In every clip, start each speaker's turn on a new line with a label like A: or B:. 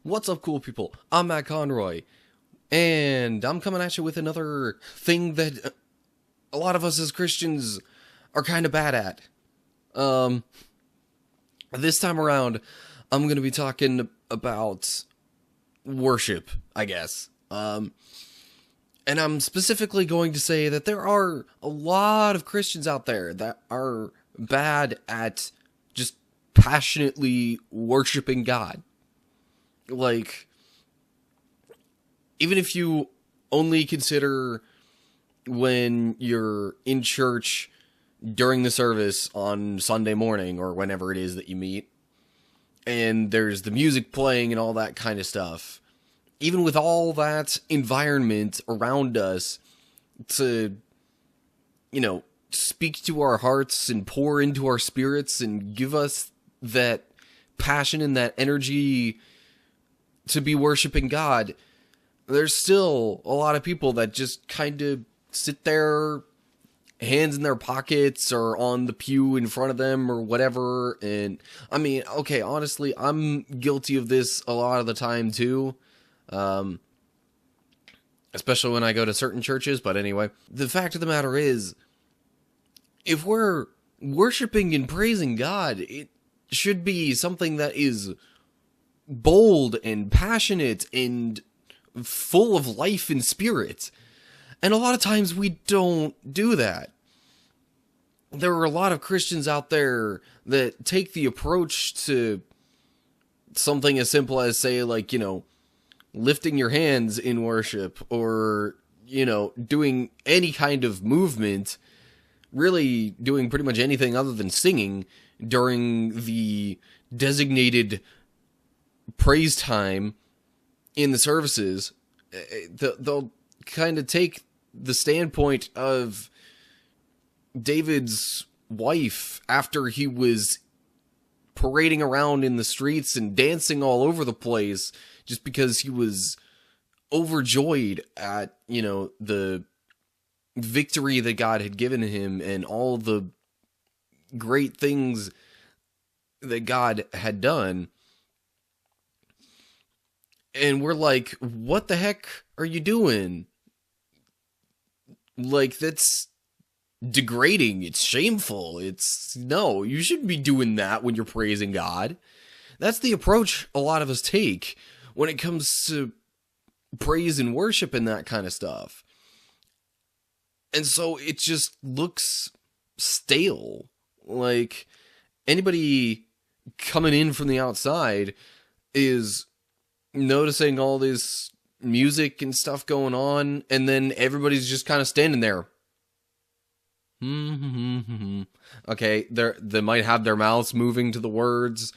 A: What's up, cool people? I'm Matt Conroy, and I'm coming at you with another thing that a lot of us as Christians are kind of bad at. This time around, I'm going to be talking about worship, I guess. And I'm specifically going to say that there are a lot of Christians out there that are bad at just passionately worshiping God. Like, even if you only consider when you're in church during the service on Sunday morning or whenever it is that you meet, and there's the music playing and all that kind of stuff, even with all that environment around us to, speak to our hearts and pour into our spirits and give us that passion and that energy to be worshiping God, there's still a lot of people that just kind of sit there, hands in their pockets or on the pew in front of them or whatever. And I mean, okay, honestly, I'm guilty of this a lot of the time too. Especially when I go to certain churches. But anyway, the fact of the matter is, if we're worshiping and praising God, it should be something that is bold and passionate and full of life and spirit. And a lot of times we don't do that. There are a lot of Christians out there that take the approach to something as simple as, say, like, lifting your hands in worship or, doing any kind of movement, really doing pretty much anything other than singing during the designated praise time in the services. They'll kind of take the standpoint of David's wife after he was parading around in the streets and dancing all over the place just because he was overjoyed at, the victory that God had given him and all the great things that God had done. And we're like, what the heck are you doing? Like, that's degrading. It's shameful. No, you shouldn't be doing that when you're praising God. That's the approach a lot of us take when it comes to praise and worship and that kind of stuff. And so it just looks stale. Like, anybody coming in from the outside is noticing all this music and stuff going on, and then everybody's just kind of standing there. Okay, they might have their mouths moving to the words,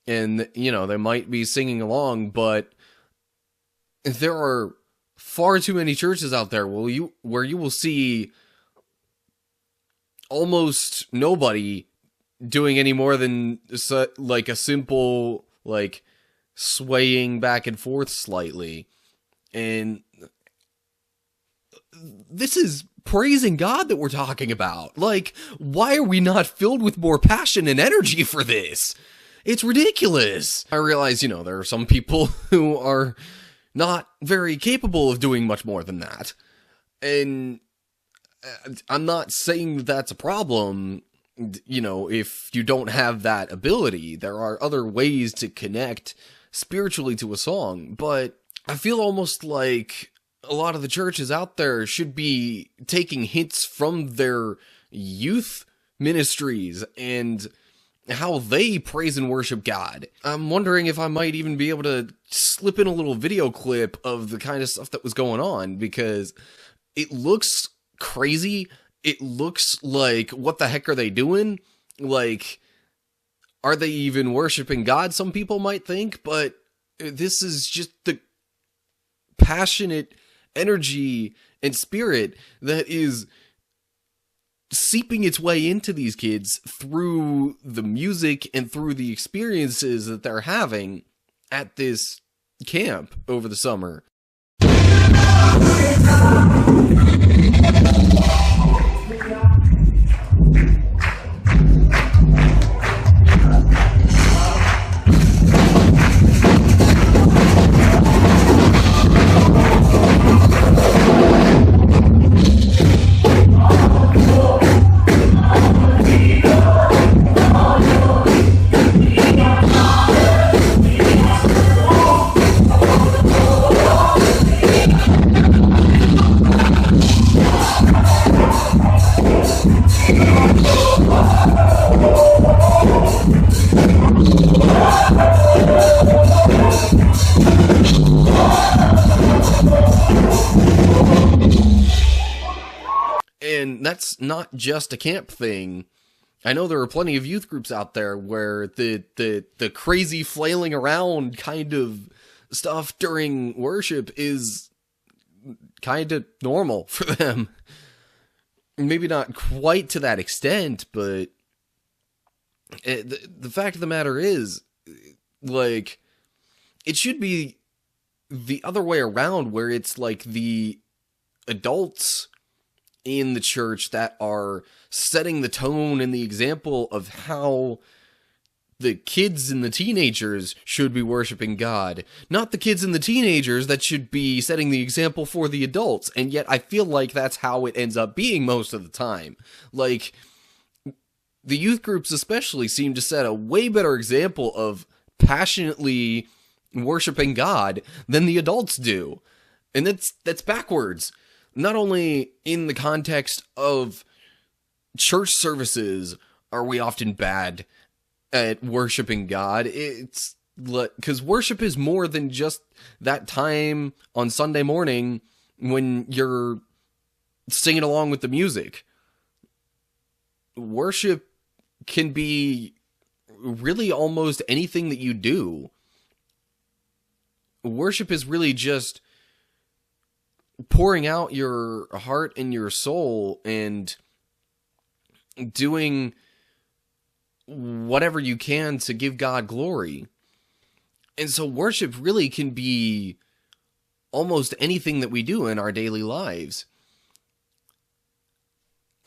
A: and, they might be singing along, but there are far too many churches out there where you will see almost nobody doing any more than, like, a simple, like, swaying back and forth slightly. And this is praising God that we're talking about. Like, why are we not filled with more passion and energy for this? It's ridiculous. I realize, there are some people who are not very capable of doing much more than that. And I'm not saying that's a problem. If you don't have that ability, there are other ways to connect spiritually to a song. But I feel almost like a lot of the churches out there should be taking hints from their youth ministries and how they praise and worship God. I'm wondering if I might even be able to slip in a little video clip of the kind of stuff that was going on, because it looks crazy. It looks like, what the heck are they doing? Like, are they even worshiping God? Some people might think, but this is just the passionate energy and spirit that is seeping its way into these kids through the music and through the experiences that they're having at this camp over the summer. that's not just a camp thing. I know there are plenty of youth groups out there where the crazy flailing around kind of stuff during worship is kind of normal for them. Maybe not quite to that extent, but the fact of the matter is, like, it should be the other way around, where it's like the adults in the church that are setting the tone and the example of how the kids and the teenagers should be worshiping God, not the kids and the teenagers that should be setting the example for the adults. And yet I feel like that's how it ends up being most of the time. Like, the youth groups especially seem to set a way better example of passionately worshiping God than the adults do. And that's backwards. Not only in the context of church services are we often bad at worshiping God. It's because worship is more than just that time on Sunday morning when you're singing along with the music. Worship can be really almost anything that you do. Worship is really just pouring out your heart and your soul and doing whatever you can to give God glory. And so worship really can be almost anything that we do in our daily lives,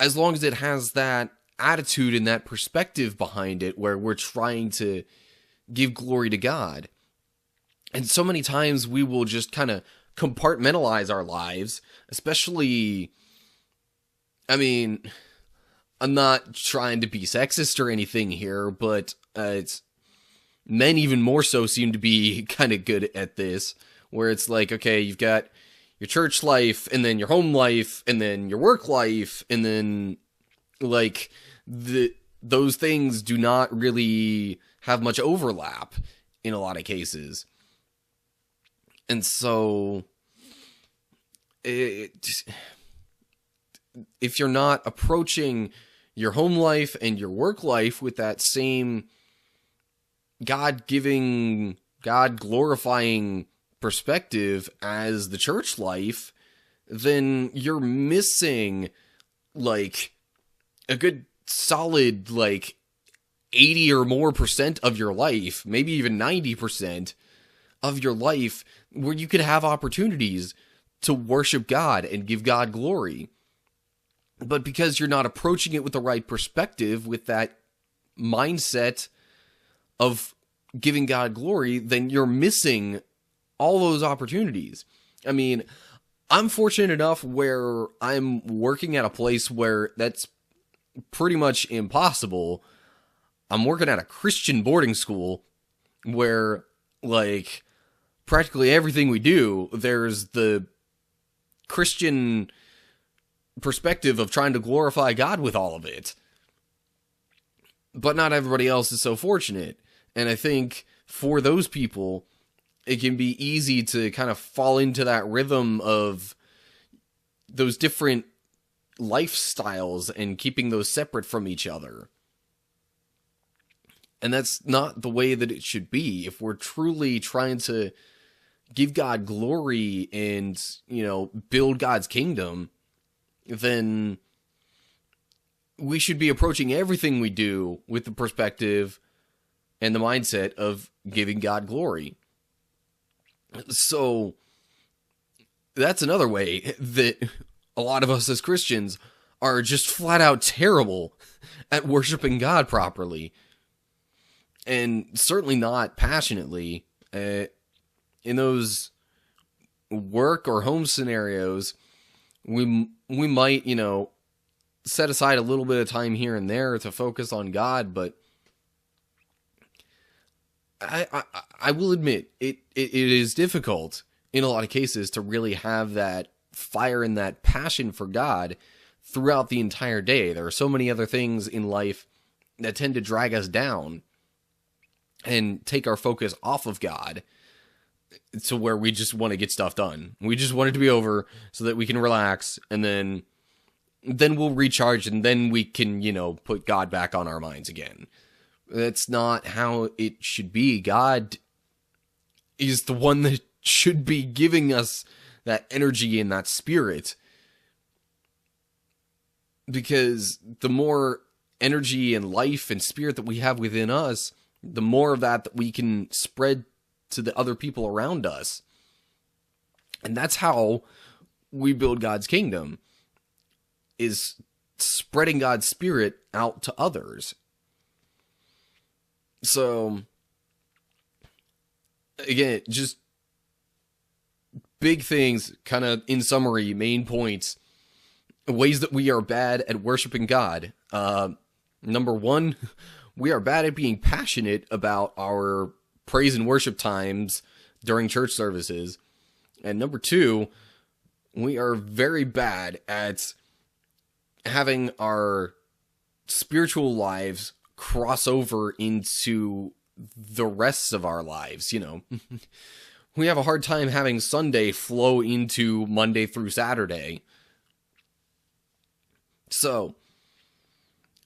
A: as long as it has that attitude and that perspective behind it where we're trying to give glory to God. And so many times we will just kind of compartmentalize our lives, especially, I mean, I'm not trying to be sexist or anything here, but it's men even more so seem to be kind of good at this, where it's like, okay, you've got your church life, and then your home life, and then your work life, and then, like, those things do not really have much overlap in a lot of cases. And so, if you're not approaching your home life and your work life with that same God-giving, God-glorifying perspective as the church life, then you're missing, like, a good solid, like, 80 or more % of your life, maybe even 90% of your life, where you could have opportunities to worship God and give God glory. But because you're not approaching it with the right perspective, with that mindset of giving God glory, then you're missing all those opportunities. I mean, I'm fortunate enough where I'm working at a place where that's pretty much impossible. I'm working at a Christian boarding school where, like, practically everything we do, there's the Christian perspective of trying to glorify God with all of it. But not everybody else is so fortunate. And I think for those people, it can be easy to kind of fall into that rhythm of those different lifestyles and keeping those separate from each other. And that's not the way that it should be. If we're truly trying to give God glory and, build God's kingdom, then we should be approaching everything we do with the perspective and the mindset of giving God glory. So that's another way that a lot of us as Christians are just flat out terrible at worshiping God properly. And certainly not passionately. In those work or home scenarios, we might, set aside a little bit of time here and there to focus on God, but I will admit it is difficult in a lot of cases to really have that fire and that passion for God throughout the entire day. There are so many other things in life that tend to drag us down and take our focus off of God to where we just want to get stuff done. We just want it to be over so that we can relax and then then we'll recharge, and then we can, put God back on our minds again. That's not how it should be. God is the one that should be giving us that energy and that spirit. Because the more energy and life and spirit that we have within us, the more of that we can spread to the other people around us. And that's how we build God's kingdom, is spreading God's spirit out to others. So, again, just big things, kind of in summary, main points, ways that we are bad at worshiping God. Number one, we are bad at being passionate about our praise and worship times during church services. And number two, we are very bad at having our spiritual lives cross over into the rest of our lives, We have a hard time having Sunday flow into Monday through Saturday. So,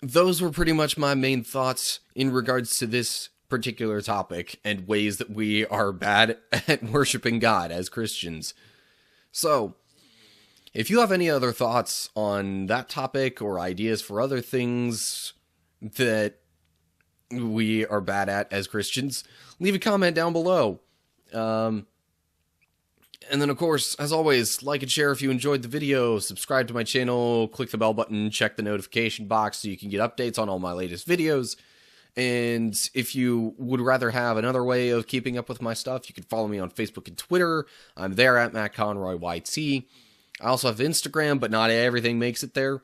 A: those were pretty much my main thoughts in regards to this particular topic and ways that we are bad at worshiping God as Christians. So, if you have any other thoughts on that topic or ideas for other things that we are bad at as Christians, leave a comment down below. And then, of course, as always, like and share if you enjoyed the video, subscribe to my channel, click the bell button, check the notification box so you can get updates on all my latest videos. And if you would rather have another way of keeping up with my stuff, you can follow me on Facebook and Twitter. I'm there at MattConroyYT. I also have Instagram, but not everything makes it there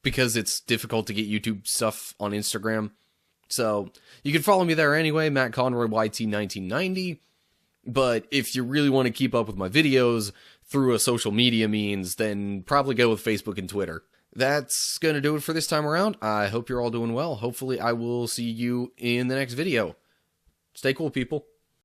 A: because it's difficult to get YouTube stuff on Instagram. So you can follow me there anyway, MattConroyYT1990. But if you really want to keep up with my videos through a social media means, then probably go with Facebook and Twitter. That's going to do it for this time around. I hope you're all doing well. Hopefully I will see you in the next video. Stay cool, people.